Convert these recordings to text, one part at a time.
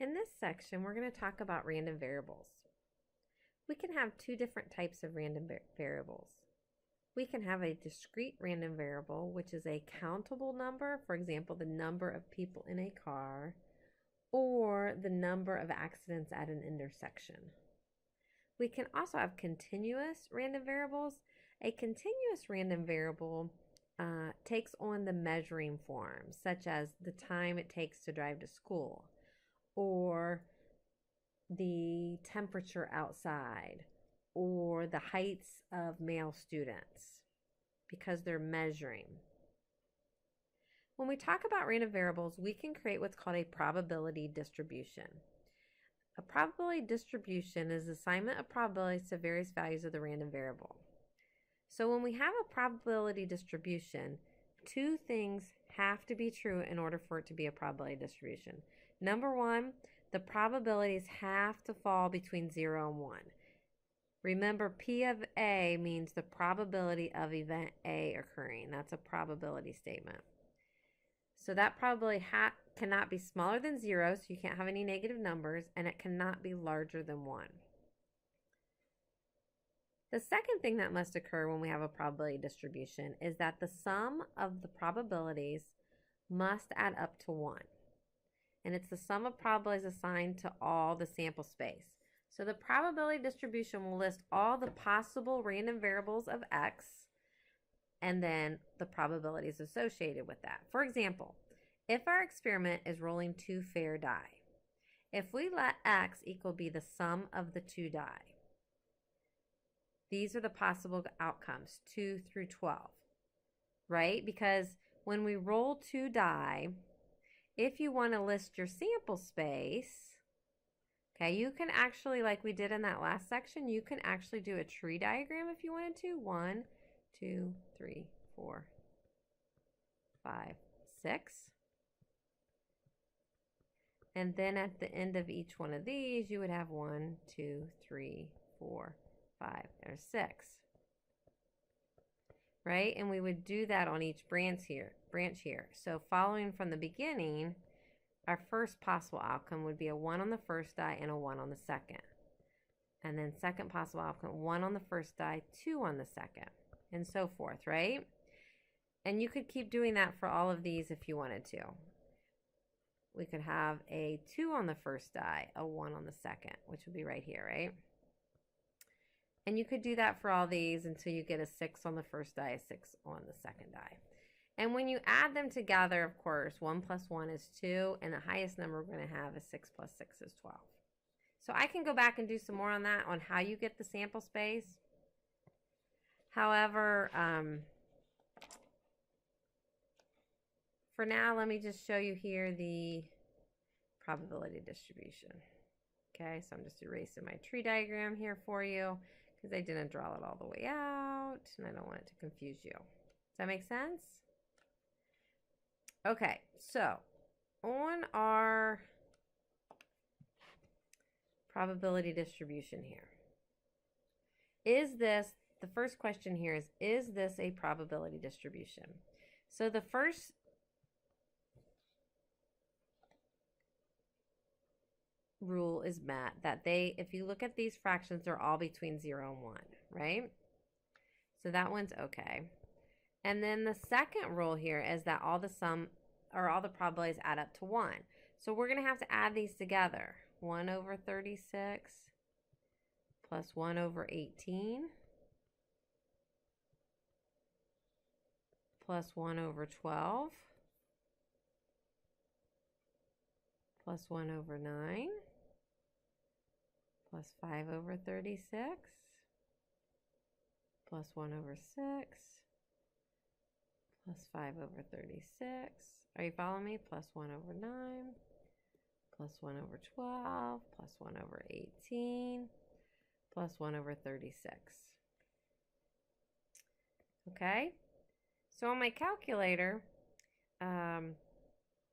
In this section, we're going to talk about random variables. We can have two different types of random variables. We can have a discrete random variable, which is a countable number, for example, the number of people in a car, or the number of accidents at an intersection. We can also have continuous random variables. A continuous random variable takes on the measuring form, such as the time it takes to drive to school, or the temperature outside, or the heights of male students, because they're measuring. When we talk about random variables, we can create what's called a probability distribution. A probability distribution is assignment of probabilities to various values of the random variable. So when we have a probability distribution, two things have to be true in order for it to be a probability distribution. Number one, the probabilities have to fall between 0 and 1. Remember, P of A means the probability of event A occurring. That's a probability statement. So that probability cannot be smaller than 0, so you can't have any negative numbers, and it cannot be larger than 1. The second thing that must occur when we have a probability distribution is that the sum of the probabilities must add up to 1. And it's the sum of probabilities assigned to all the sample space. So the probability distribution will list all the possible random variables of X and then the probabilities associated with that. For example, if our experiment is rolling 2 fair die, if we let X equal be the sum of the 2 die, these are the possible outcomes, 2 through 12, right? Because when we roll 2 die, if you want to list your sample space, okay, you can actually, like we did in that last section, you can actually do a tree diagram if you wanted to. 1, 2, 3, 4, 5, 6. And then at the end of each one of these, you would have 1, 2, 3, 4, 5. There's 6. Right? And we would do that on each branch here. So following from the beginning, our first possible outcome would be a 1 on the first die and a 1 on the second. And then second possible outcome, 1 on the first die, 2 on the second, and so forth, right? And you could keep doing that for all of these if you wanted to. We could have a 2 on the first die, a 1 on the second, which would be right here, right? And you could do that for all these until you get a 6 on the first die, a 6 on the second die. And when you add them together, of course, 1 plus 1 is 2, and the highest number we're going to have is 6 plus 6 is 12. So I can go back and do some more on that, on how you get the sample space. However, for now, let me just show you here the probability distribution. Okay, so I'm just erasing my tree diagram here for you because I didn't draw it all the way out, and I don't want it to confuse you. Does that make sense? Okay, so on our probability distribution here, the first question here is this a probability distribution? So the first rule is met, that if you look at these fractions, they're all between 0 and 1, right? So that one's okay. And then the second rule here is that all the probabilities add up to 1. So we're going to have to add these together. 1 over 36 plus 1 over 18 plus 1 over 12 plus 1 over 9 plus 5 over 36 plus 1 over 6 plus 5 over 36. Are you following me? Plus 1 over 9 plus 1 over 12 plus 1 over 18 plus 1 over 36. Okay? So on my calculator,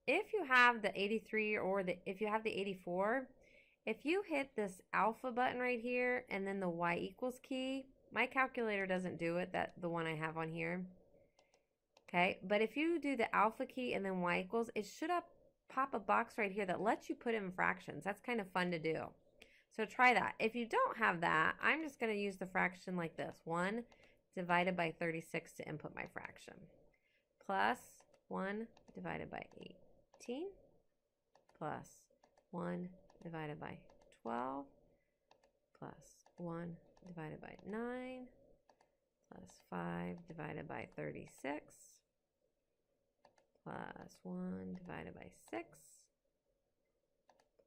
if you have the 83 or if you have the 84, if you hit this alpha button right here and then the y equals key, my calculator doesn't do it, the one I have on here. Okay, but if you do the alpha key and then y equals, it should pop a box right here that lets you put in fractions. That's kind of fun to do. So try that. If you don't have that, I'm just going to use the fraction like this. 1 divided by 36 to input my fraction. Plus 1 divided by 18 plus 1 divided by 12 plus 1 divided by 9 plus 5 divided by 36 plus 1 divided by 6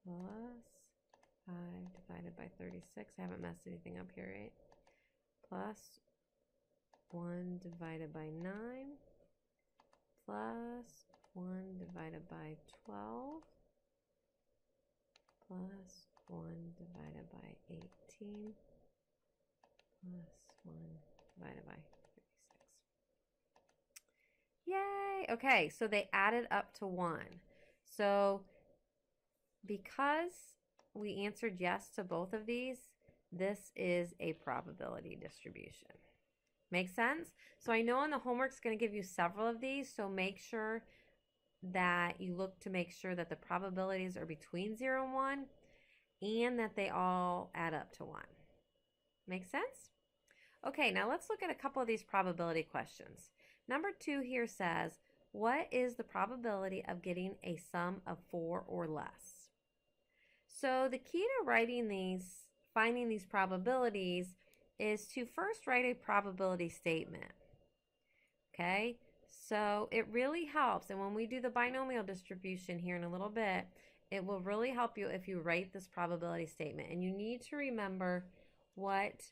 plus 5 divided by 36. I haven't messed anything up here, right? Plus 1 divided by 9 plus 1 divided by 12 plus 1 divided by 18 plus 1 divided by 36. Yay! Okay, so they added up to 1. So because we answered yes to both of these, this is a probability distribution. Make sense? So I know on the homework it's going to give you several of these, so make sure that you look to make sure that the probabilities are between 0 and 1 and that they all add up to 1. Make sense? Okay, now let's look at a couple of these probability questions. Number 2 here says, what is the probability of getting a sum of 4 or less? So the key to writing these, finding these probabilities, is to first write a probability statement. Okay, so it really helps, and when we do the binomial distribution here in a little bit, it will really help you if you write this probability statement. And you need to remember what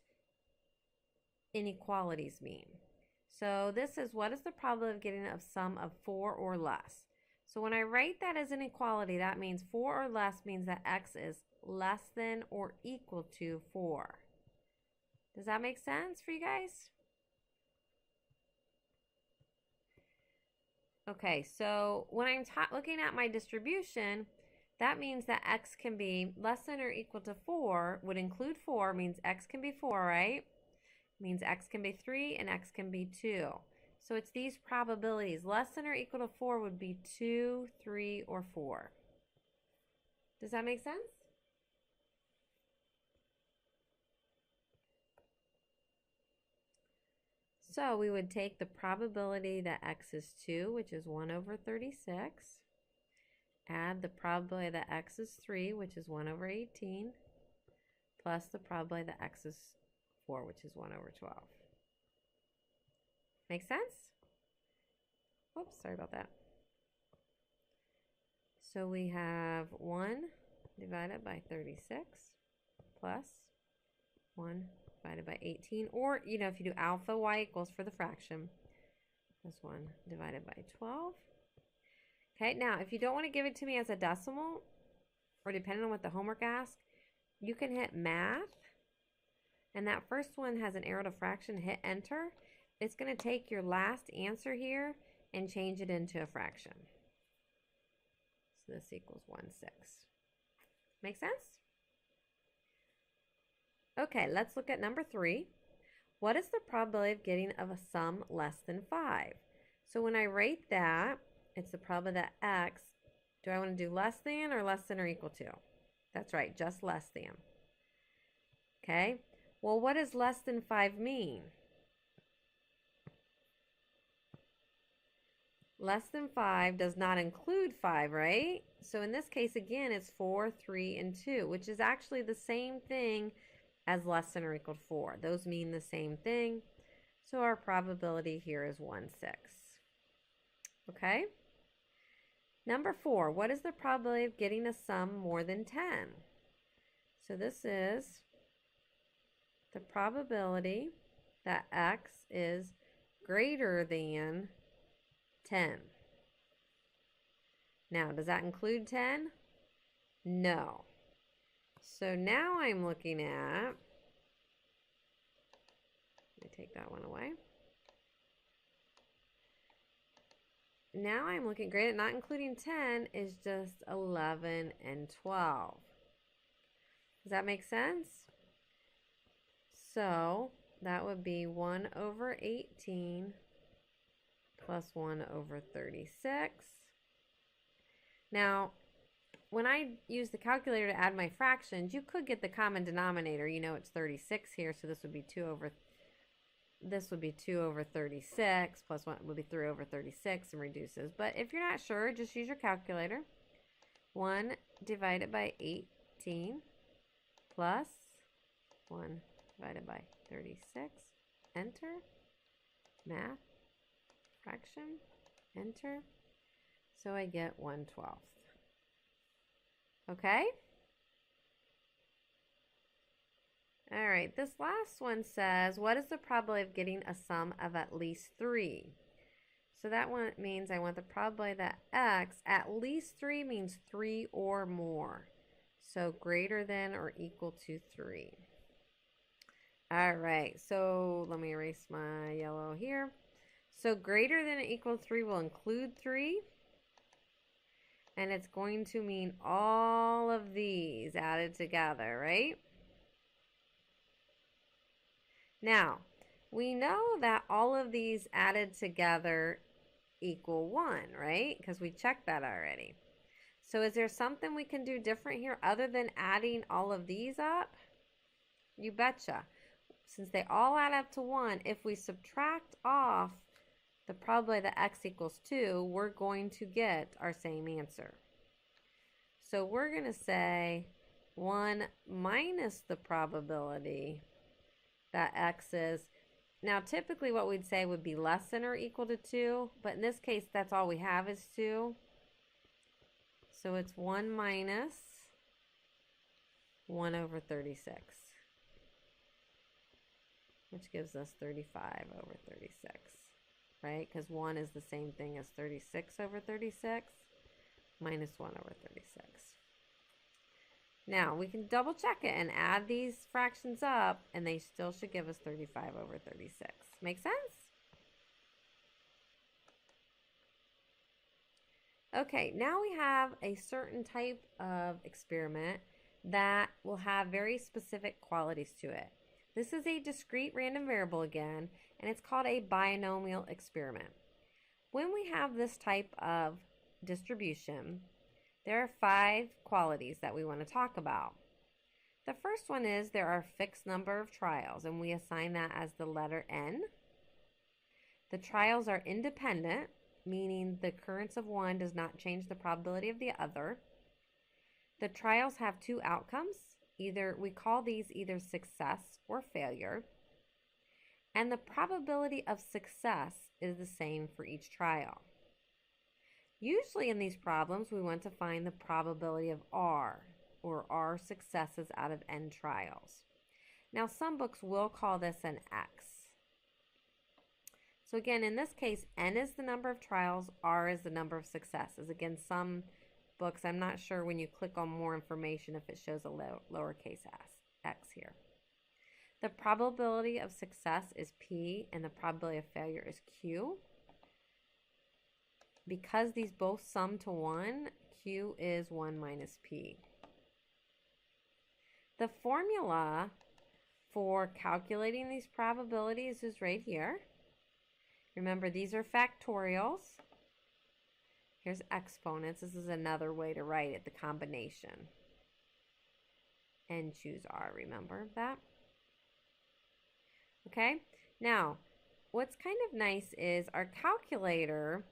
inequalities mean. So this is, what is the probability of getting a sum of 4 or less? So when I write that as an equality, that means 4 or less means that x is less than or equal to 4. Does that make sense for you guys? Okay, so when I'm looking at my distribution, that means that x can be less than or equal to 4, would include 4, means x can be 4, right? Means x can be 3 and x can be 2. So it's these probabilities. Less than or equal to 4 would be 2, 3, or 4. Does that make sense? So we would take the probability that x is 2, which is 1 over 36, add the probability that x is 3, which is 1 over 18, plus the probability that x is 4, which is 1 over 12. Make sense? Oops, sorry about that. So we have 1 divided by 36 plus 1 divided by 18, or, you know, if you do alpha, y equals for the fraction, plus 1 divided by 12. Okay, now if you don't want to give it to me as a decimal, or depending on what the homework asks, you can hit math, and that first one has an arrow to fraction, hit enter. It's going to take your last answer here and change it into a fraction. So this equals 1/6. Make sense? Okay, let's look at number 3. What is the probability of getting of a sum less than 5? So when I write that, it's the probability that x, do I want to do less than or equal to? That's right, just less than. Okay, well, what does less than 5 mean? Less than 5 does not include 5, right? So in this case, again, it's 4, 3, and 2, which is actually the same thing as less than or equal to 4. Those mean the same thing. So our probability here is 1/6. Okay? Number 4, what is the probability of getting a sum more than 10? So this is the probability that x is greater than 10. Now, does that include 10? No. So now I'm looking at, let me take that one away. Now I'm looking, great, not including 10 is just 11 and 12. Does that make sense? So that would be 1 over 18 plus 1 over 36. Now, when I use the calculator to add my fractions, you could get the common denominator. You know it's 36 here, so this would be 2 over 36, plus 1 would be 3 over 36 and reduces. But if you're not sure, just use your calculator. 1 divided by 18 plus 1 divided by 36. Enter. Math. Fraction. Enter. So I get 1/12. Okay? All right, this last one says, what is the probability of getting a sum of at least 3? So that one means I want the probability that x at least 3 means 3 or more. So greater than or equal to 3. All right, so let me erase my yellow here. So greater than or equal to 3 will include 3. And it's going to mean all of these added together, right? Now, we know that all of these added together equal 1, right? Because we checked that already. So is there something we can do different here other than adding all of these up? You betcha. Since they all add up to 1, if we subtract off the probability that x equals 2, we're going to get our same answer. So we're going to say 1 minus the probability that x is, now typically what we'd say would be less than or equal to 2, but in this case that's all we have is 2. So it's 1 minus 1 over 36, which gives us 35 over 36, right? Because 1 is the same thing as 36 over 36 minus 1 over 36. Now, we can double check it and add these fractions up, and they still should give us 35 over 36. Make sense? Okay, now we have a certain type of experiment that will have very specific qualities to it. This is a discrete random variable again, and it's called a binomial experiment. When we have this type of distribution, there are 5 qualities that we want to talk about. The first one is there are a fixed number of trials, and we assign that as the letter n. The trials are independent, meaning the occurrence of one does not change the probability of the other. The trials have 2 outcomes. We call these either success or failure. And the probability of success is the same for each trial. Usually in these problems, we want to find the probability of R, or R successes out of n trials. Now, some books will call this an X. So again, in this case, n is the number of trials, R is the number of successes. Again, some books, I'm not sure when you click on more information if it shows a lowercase x here. The probability of success is P, and the probability of failure is Q. Because these both sum to 1, Q is 1 minus P. The formula for calculating these probabilities is right here. Remember, these are factorials. Here's exponents. This is another way to write it, the combination. And choose R, remember that? Okay, now, what's kind of nice is our calculator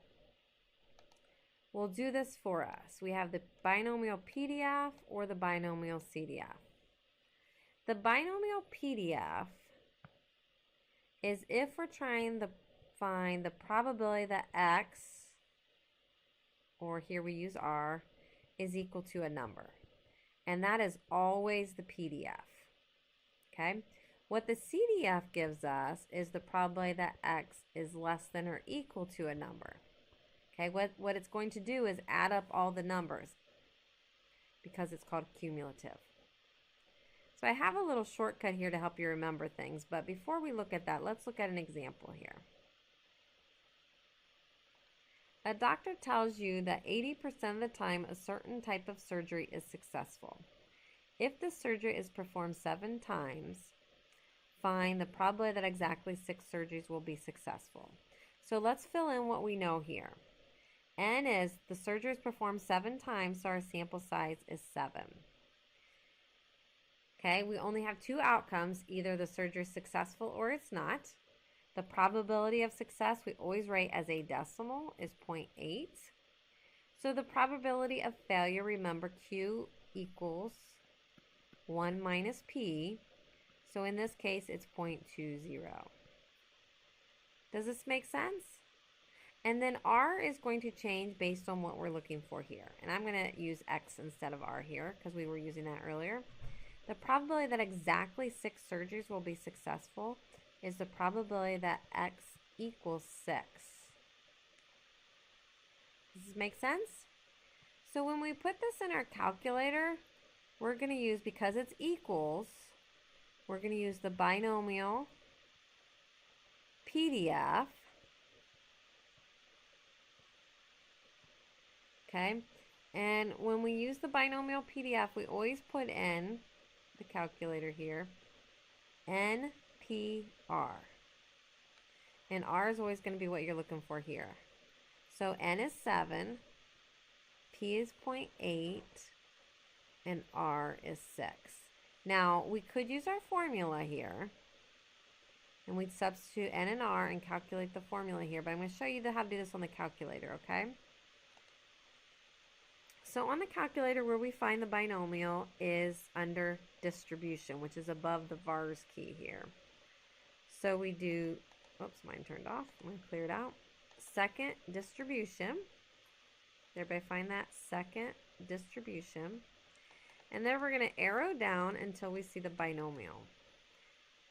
will do this for us. We have the binomial PDF or the binomial CDF. The binomial PDF is if we're trying to find the probability that X, or here we use R, is equal to a number. And that is always the PDF. Okay? What the CDF gives us is the probability that X is less than or equal to a number. Okay, what it's going to do is add up all the numbers because it's called cumulative. So I have a little shortcut here to help you remember things, but before we look at that, let's look at an example here. A doctor tells you that 80% of the time a certain type of surgery is successful. If the surgery is performed 7 times, find the probability that exactly 6 surgeries will be successful. So let's fill in what we know here. N is the surgery is performed 7 times, so our sample size is 7. Okay, we only have 2 outcomes. Either the surgery is successful or it's not. The probability of success we always write as a decimal is 0.8. So the probability of failure, remember, Q equals 1 minus P. So in this case, it's 0.20. Does this make sense? And then R is going to change based on what we're looking for here. And I'm going to use X instead of R here because we were using that earlier. The probability that exactly 6 surgeries will be successful is the probability that X equals 6. Does this make sense? So when we put this in our calculator, we're going to use, because it's equals, we're going to use the binomial PDF. Okay, and when we use the binomial PDF, we always put in the calculator here NPR. And R is always going to be what you're looking for here. So N is 7, P is 0.8, and R is 6. Now, we could use our formula here, and we'd substitute N and R and calculate the formula here, but I'm going to show you how to do this on the calculator, okay? So on the calculator, where we find the binomial is under distribution, which is above the vars key here. So we do, oops, mine turned off. I'm going to clear it out. Second distribution. Everybody find that? Second distribution. And then we're going to arrow down until we see the binomial.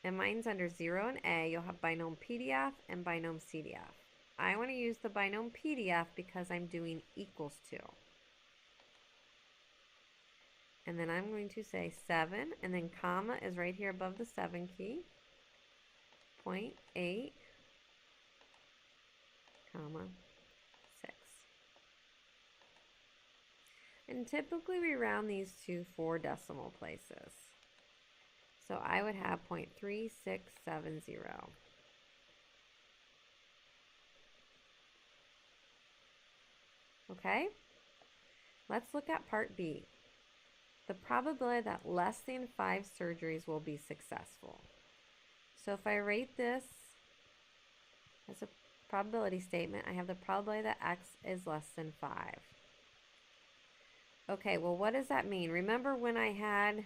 And mine's under 0 and A. You'll have binom PDF and binom CDF. I want to use the binom PDF because I'm doing equals to. And then I'm going to say 7, and then comma is right here above the 7 key. 0.8, comma, 6. And typically we round these to 4 decimal places. So I would have 0.3670. Okay? Let's look at part B. The probability that less than 5 surgeries will be successful. So if I rate this as a probability statement, I have the probability that X is less than 5. Okay, well, what does that mean? Remember when I had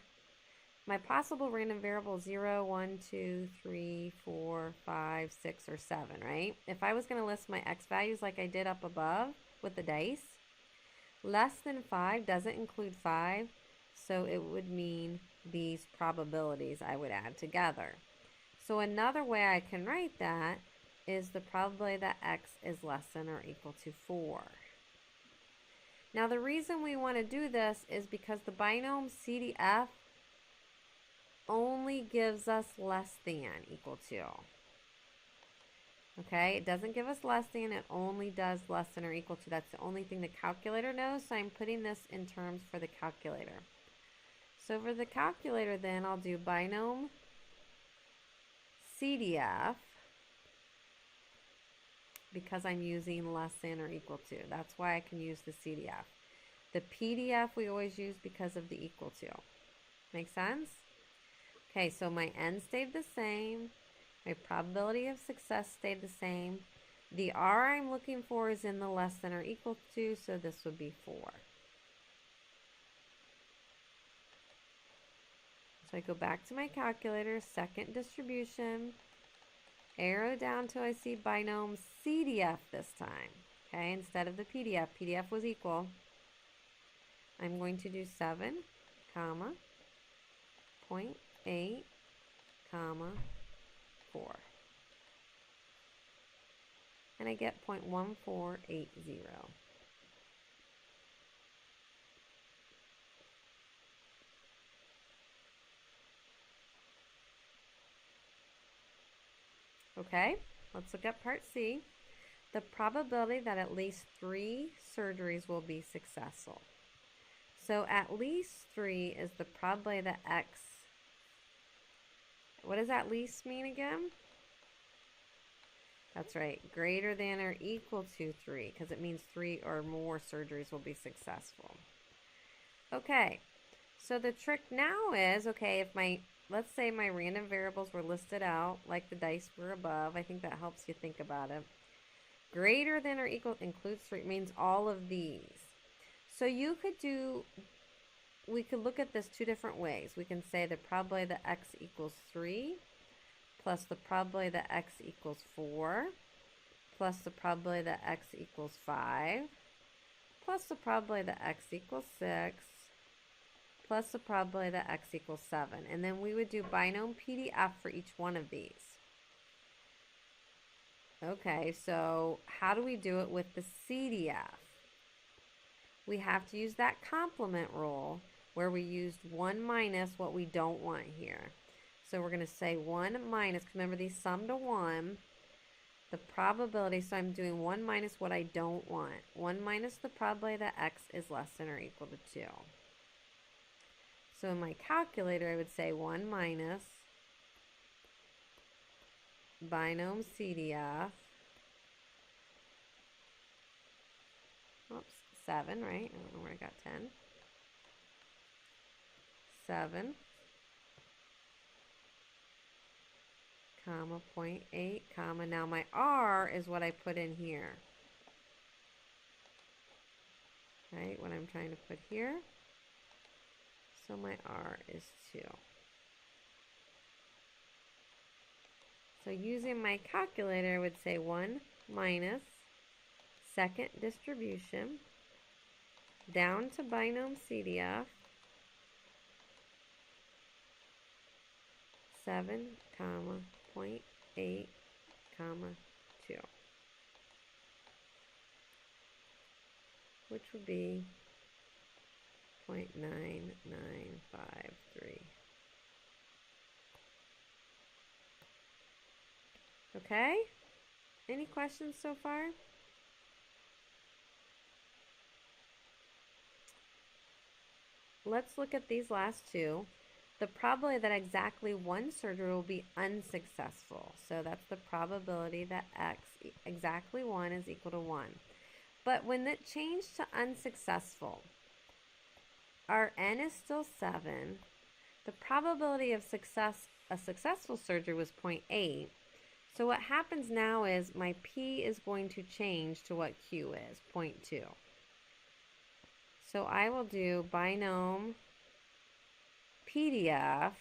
my possible random variable 0, 1, 2, 3, 4, 5, 6, or 7, right? If I was going to list my X values like I did up above with the dice, less than 5 doesn't include 5. So it would mean these probabilities I would add together. So another way I can write that is the probability that X is less than or equal to 4. Now the reason we want to do this is because the binom CDF only gives us less than equal to. Okay, it doesn't give us less than, it only does less than or equal to. That's the only thing the calculator knows, so I'm putting this in terms for the calculator. So for the calculator then, I'll do binom CDF because I'm using less than or equal to. That's why I can use the CDF. The PDF we always use because of the equal to. Make sense? Okay, so my N stayed the same. My probability of success stayed the same. The R I'm looking for is in the less than or equal to, so this would be 4. So I go back to my calculator, second distribution, arrow down till I see binom CDF this time, okay, instead of the PDF. PDF was equal. I'm going to do 7, comma, 0.8, comma, 4. And I get 0.1480. Okay, let's look at part C. The probability that at least 3 surgeries will be successful. So at least 3 is the probability that X, what does at least mean again? That's right. Greater than or equal to 3, because it means 3 or more surgeries will be successful. Okay, so the trick now is, okay, let's say my random variables were listed out like the dice were above. I think that helps you think about it. Greater than or equal includes 3 means all of these. So we could look at this two different ways. We can say the probability that x equals 3 plus the probability that x equals 4 plus the probability that x equals 5 plus the probability that x equals 6 plus the probability that x equals 7. And then we would do binomial PDF for each one of these. Okay, so how do we do it with the CDF? We have to use that complement rule where we used 1 minus what we don't want here. So we're going to say 1 minus, remember these sum to 1, the probability, so I'm doing 1 minus what I don't want. 1 minus the probability that x is less than or equal to 2. So in my calculator, I would say 1 minus binomial CDF, oops, 7, right? I don't know where I got 10. 7, comma, 0.8, comma. Now my R is what I put in here. Right, what I'm trying to put here. So my R is 2. So using my calculator, I would say 1 minus second distribution down to binomial CDF, 7, comma, 0.8, comma, 2, which would be 0.9953. Okay? Any questions so far? Let's look at these last two. The probability that exactly one surgery will be unsuccessful. So that's the probability that x exactly 1 is equal to 1. But when it changed to unsuccessful, our n is still 7. The probability of a successful surgery was 0.8. So what happens now is my p is going to change to what q is, 0.2. So I will do binomial PDF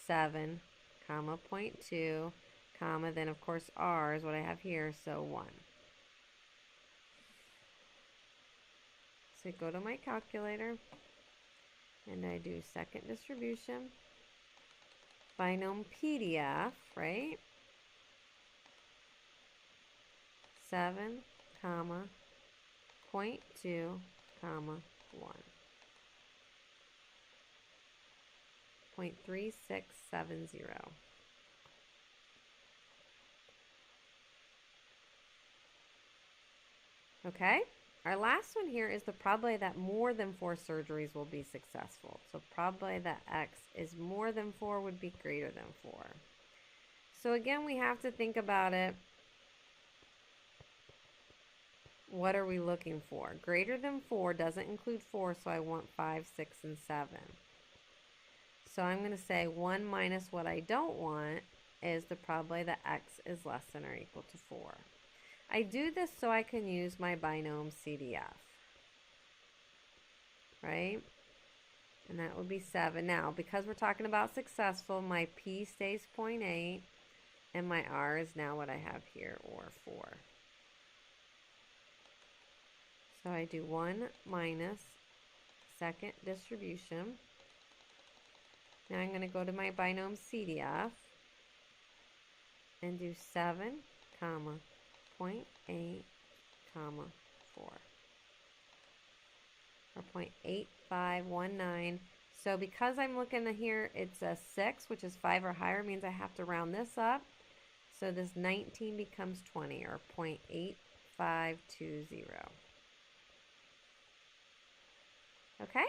7, comma, 0.2, comma, then of course R is what I have here, so 1. So go to my calculator and I do second distribution, binomial PDF, right? 7, comma, 0.2, comma, 1. 0.3670. Okay, our last one here is the probability that more than 4 surgeries will be successful. So probability that x is more than 4 would be greater than 4. So again, we have to think about it. What are we looking for? Greater than 4 doesn't include 4, so I want 5, 6, and 7. So I'm going to say 1 minus what I don't want is the probability that x is less than or equal to 4. I do this so I can use my binomial CDF, right? And that would be 7. Now, because we're talking about successful, my P stays 0.8, and my R is now what I have here, or 4. So I do 1 minus second distribution. Now I'm going to go to my binomial CDF and do 7, comma, 0.8, comma, 4. Or 0.8519. So because I'm looking at here, it's a 6, which is 5 or higher, means I have to round this up. So this 19 becomes 20, or 0.8520. Okay?